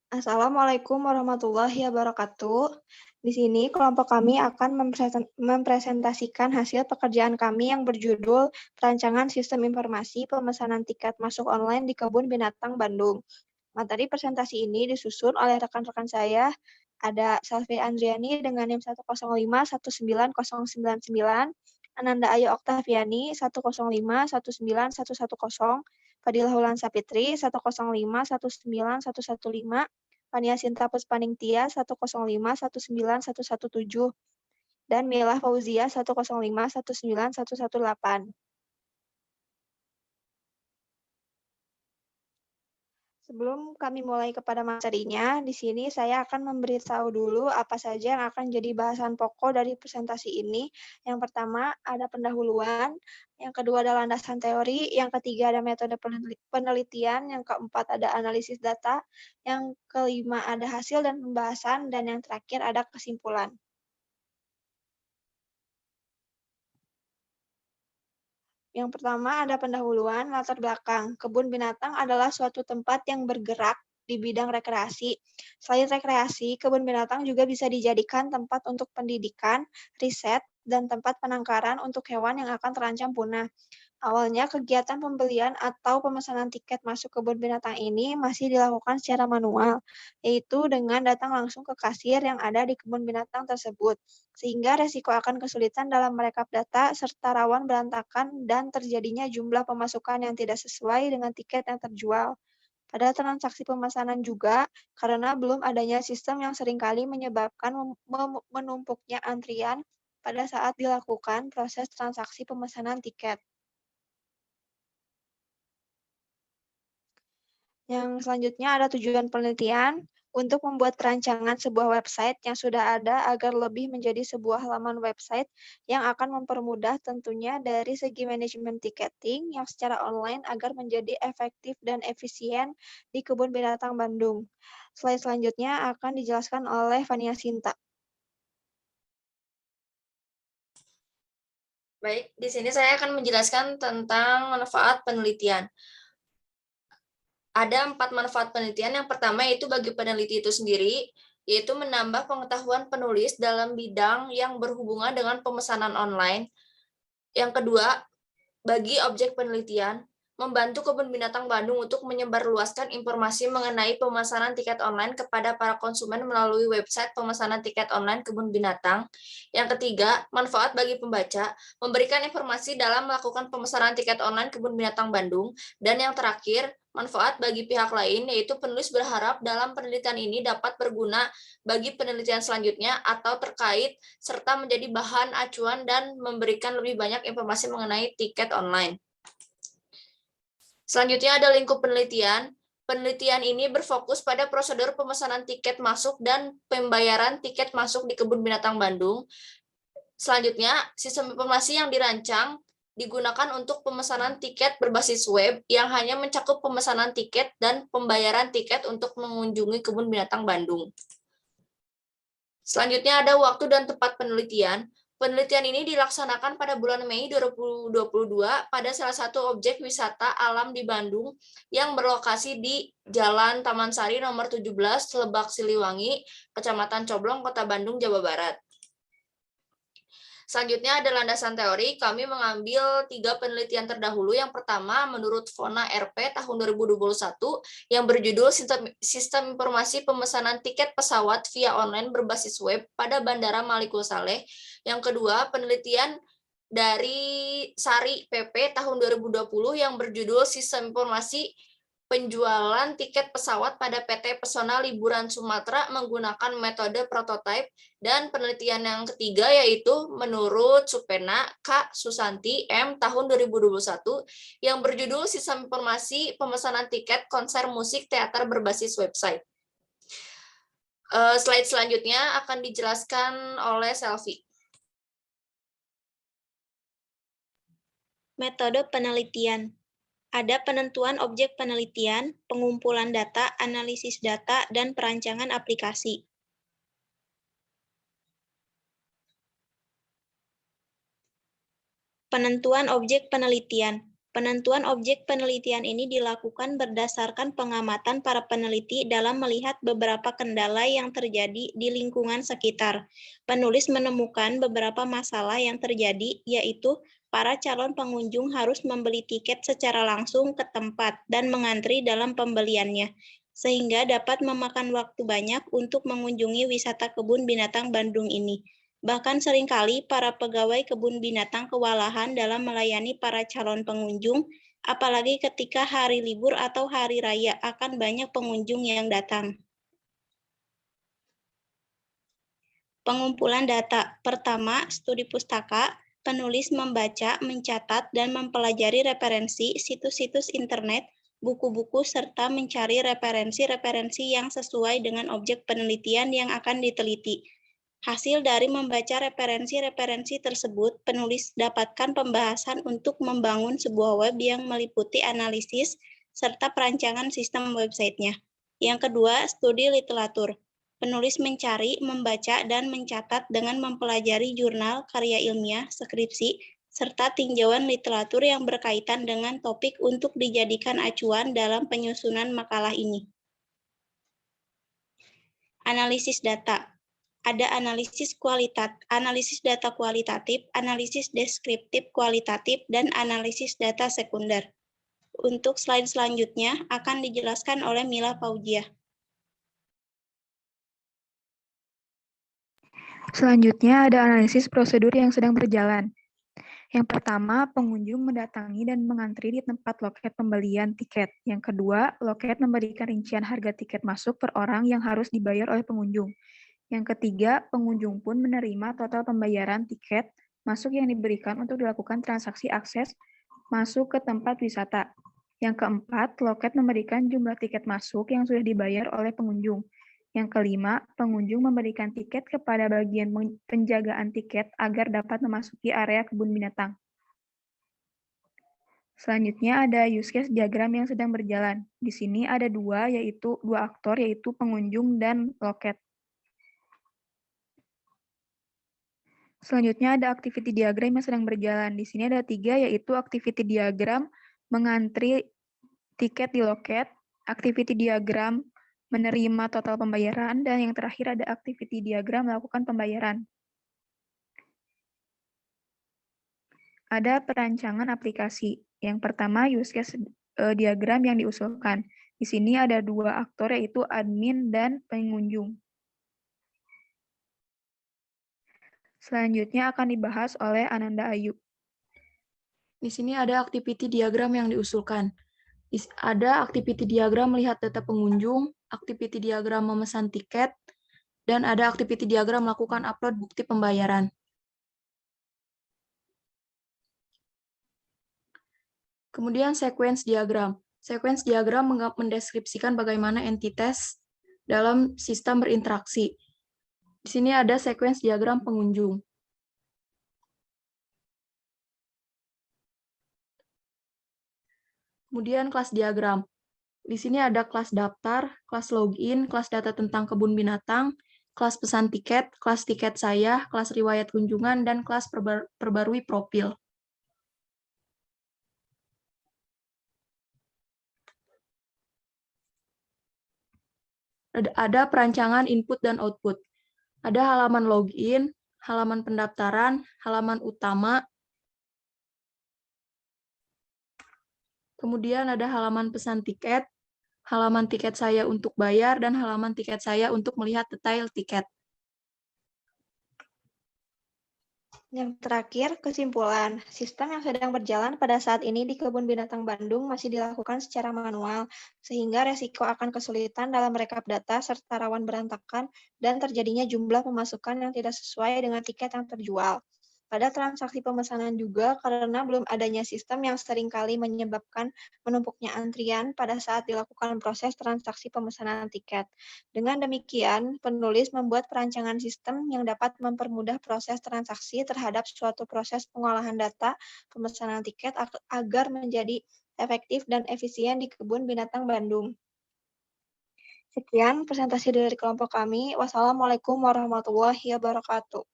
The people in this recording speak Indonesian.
Assalamualaikum warahmatullahi wabarakatuh. Di sini kelompok kami akan mempresentasikan hasil pekerjaan kami yang berjudul Perancangan Sistem Informasi Pemesanan Tiket Masuk Online di Kebun Binatang Bandung. Materi presentasi ini disusun oleh rekan-rekan saya. Ada Selvi Andriani dengan NIM 105 19099, Ananda Ayu Oktaviani 105 19110, Fadila Hulan Sapitri 105 19115, Fania Sinta Puspaningtia 105 19117, dan Mila Fauzia 105 19118. Sebelum kami mulai kepada materinya, di sini saya akan memberitahu dulu apa saja yang akan jadi bahasan pokok dari presentasi ini. Yang pertama ada pendahuluan, yang kedua ada landasan teori, yang ketiga ada metode penelitian, yang keempat ada analisis data, yang kelima ada hasil dan pembahasan, dan yang terakhir ada kesimpulan. Yang pertama ada pendahuluan, latar belakang. Kebun binatang adalah suatu tempat yang bergerak di bidang rekreasi. Selain rekreasi, kebun binatang juga bisa dijadikan tempat untuk pendidikan, riset, dan tempat penangkaran untuk hewan yang akan terancam punah. Awalnya, kegiatan pembelian atau pemesanan tiket masuk kebun binatang ini masih dilakukan secara manual, yaitu dengan datang langsung ke kasir yang ada di kebun binatang tersebut, sehingga resiko akan kesulitan dalam merekap data serta rawan berantakan dan terjadinya jumlah pemasukan yang tidak sesuai dengan tiket yang terjual. Pada transaksi pemesanan juga, karena belum adanya sistem yang seringkali menyebabkan menumpuknya antrian pada saat dilakukan proses transaksi pemesanan tiket. Yang selanjutnya ada tujuan penelitian untuk membuat perancangan sebuah website yang sudah ada agar lebih menjadi sebuah halaman website yang akan mempermudah tentunya dari segi manajemen tiketing yang secara online agar menjadi efektif dan efisien di Kebun Binatang Bandung. Slide selanjutnya akan dijelaskan oleh Fania Sinta. Baik, di sini saya akan menjelaskan tentang manfaat penelitian. Ada 4 manfaat penelitian. Yang pertama yaitu bagi peneliti itu sendiri, yaitu menambah pengetahuan penulis dalam bidang yang berhubungan dengan pemesanan online. Yang kedua, bagi objek penelitian, membantu Kebun Binatang Bandung untuk menyebarluaskan informasi mengenai pemesanan tiket online kepada para konsumen melalui website pemesanan tiket online Kebun Binatang. Yang ketiga, manfaat bagi pembaca, memberikan informasi dalam melakukan pemesanan tiket online Kebun Binatang Bandung. Dan yang terakhir, manfaat bagi pihak lain, yaitu penulis berharap dalam penelitian ini dapat berguna bagi penelitian selanjutnya atau terkait, serta menjadi bahan acuan dan memberikan lebih banyak informasi mengenai tiket online. Selanjutnya ada lingkup penelitian. Penelitian ini berfokus pada prosedur pemesanan tiket masuk dan pembayaran tiket masuk di Kebun Binatang Bandung. Selanjutnya, sistem informasi yang dirancang digunakan untuk pemesanan tiket berbasis web yang hanya mencakup pemesanan tiket dan pembayaran tiket untuk mengunjungi Kebun Binatang Bandung. Selanjutnya ada waktu dan tempat penelitian. Penelitian ini dilaksanakan pada bulan Mei 2022 pada salah satu objek wisata alam di Bandung yang berlokasi di Jalan Taman Sari nomor 17, Lebak Siliwangi, Kecamatan Coblong, Kota Bandung, Jawa Barat. Selanjutnya ada landasan teori. Kami mengambil 3 penelitian terdahulu. Yang pertama, menurut Fona RP tahun 2021 yang berjudul Sistem Informasi Pemesanan Tiket Pesawat via Online Berbasis Web pada Bandara Malikul Saleh. Yang kedua, penelitian dari Sari PP tahun 2020 yang berjudul Sistem Informasi Penjualan tiket pesawat pada PT Pesona Liburan Sumatera menggunakan metode prototype. Dan penelitian yang ketiga yaitu menurut Supena K. Susanti M. tahun 2021 yang berjudul Sistem Informasi Pemesanan Tiket Konser Musik Teater Berbasis Website. Slide selanjutnya akan dijelaskan oleh Selvi. Metode penelitian. Ada penentuan objek penelitian, pengumpulan data, analisis data, dan perancangan aplikasi. Penentuan objek penelitian. Penentuan objek penelitian ini dilakukan berdasarkan pengamatan para peneliti dalam melihat beberapa kendala yang terjadi di lingkungan sekitar. Penulis menemukan beberapa masalah yang terjadi, yaitu para calon pengunjung harus membeli tiket secara langsung ke tempat dan mengantri dalam pembeliannya, sehingga dapat memakan waktu banyak untuk mengunjungi wisata kebun binatang Bandung ini. Bahkan seringkali para pegawai kebun binatang kewalahan dalam melayani para calon pengunjung, apalagi ketika hari libur atau hari raya akan banyak pengunjung yang datang. Pengumpulan data. Pertama, studi pustaka. Penulis membaca, mencatat, dan mempelajari referensi, situs-situs internet, buku-buku, serta mencari referensi-referensi yang sesuai dengan objek penelitian yang akan diteliti. Hasil dari membaca referensi-referensi tersebut, penulis dapatkan pembahasan untuk membangun sebuah web yang meliputi analisis serta perancangan sistem website-nya. Yang kedua, studi literatur. Penulis mencari, membaca, dan mencatat dengan mempelajari jurnal, karya ilmiah, skripsi, serta tinjauan literatur yang berkaitan dengan topik untuk dijadikan acuan dalam penyusunan makalah ini. Analisis data. Ada analisis data kualitatif, analisis deskriptif kualitatif, dan analisis data sekunder. Untuk slide selanjutnya akan dijelaskan oleh Mila Fauziah. Selanjutnya ada analisis prosedur yang sedang berjalan. Yang pertama, pengunjung mendatangi dan mengantri di tempat loket pembelian tiket. Yang kedua, loket memberikan rincian harga tiket masuk per orang yang harus dibayar oleh pengunjung. Yang ketiga, pengunjung pun menerima total pembayaran tiket masuk yang diberikan untuk dilakukan transaksi akses masuk ke tempat wisata. Yang keempat, loket memberikan jumlah tiket masuk yang sudah dibayar oleh pengunjung. Yang kelima, pengunjung memberikan tiket kepada bagian penjagaan tiket agar dapat memasuki area kebun binatang. Selanjutnya ada use case diagram yang sedang berjalan. Di sini ada dua aktor, yaitu pengunjung dan loket. Selanjutnya ada activity diagram yang sedang berjalan. Di sini ada 3, yaitu activity diagram mengantri tiket di loket, activity diagram menerima total pembayaran, dan yang terakhir ada activity diagram melakukan pembayaran. Ada perancangan aplikasi. Yang pertama, use case diagram yang diusulkan. Di sini ada 2 aktor, yaitu admin dan pengunjung. Selanjutnya akan dibahas oleh Ananda Ayu. Di sini ada activity diagram yang diusulkan. Ada activity diagram melihat data pengunjung, activity diagram memesan tiket, dan ada activity diagram melakukan upload bukti pembayaran. Kemudian sequence diagram. Sequence diagram mendeskripsikan bagaimana entitas dalam sistem berinteraksi. Di sini ada sequence diagram pengunjung. Kemudian kelas diagram. Di sini ada kelas daftar, kelas login, kelas data tentang kebun binatang, kelas pesan tiket, kelas tiket saya, kelas riwayat kunjungan, dan kelas perbarui profil. Ada perancangan input dan output. Ada halaman login, halaman pendaftaran, halaman utama, kemudian ada halaman pesan tiket, halaman tiket saya untuk bayar, dan halaman tiket saya untuk melihat detail tiket. Yang terakhir, kesimpulan. Sistem yang sedang berjalan pada saat ini di Kebun Binatang Bandung masih dilakukan secara manual, sehingga resiko akan kesulitan dalam merekap data serta rawan berantakan dan terjadinya jumlah pemasukan yang tidak sesuai dengan tiket yang terjual. Pada transaksi pemesanan juga, karena belum adanya sistem yang seringkali menyebabkan menumpuknya antrian pada saat dilakukan proses transaksi pemesanan tiket. Dengan demikian, penulis membuat perancangan sistem yang dapat mempermudah proses transaksi terhadap suatu proses pengolahan data pemesanan tiket agar menjadi efektif dan efisien di Kebun Binatang Bandung. Sekian presentasi dari kelompok kami. Wassalamualaikum warahmatullahi wabarakatuh.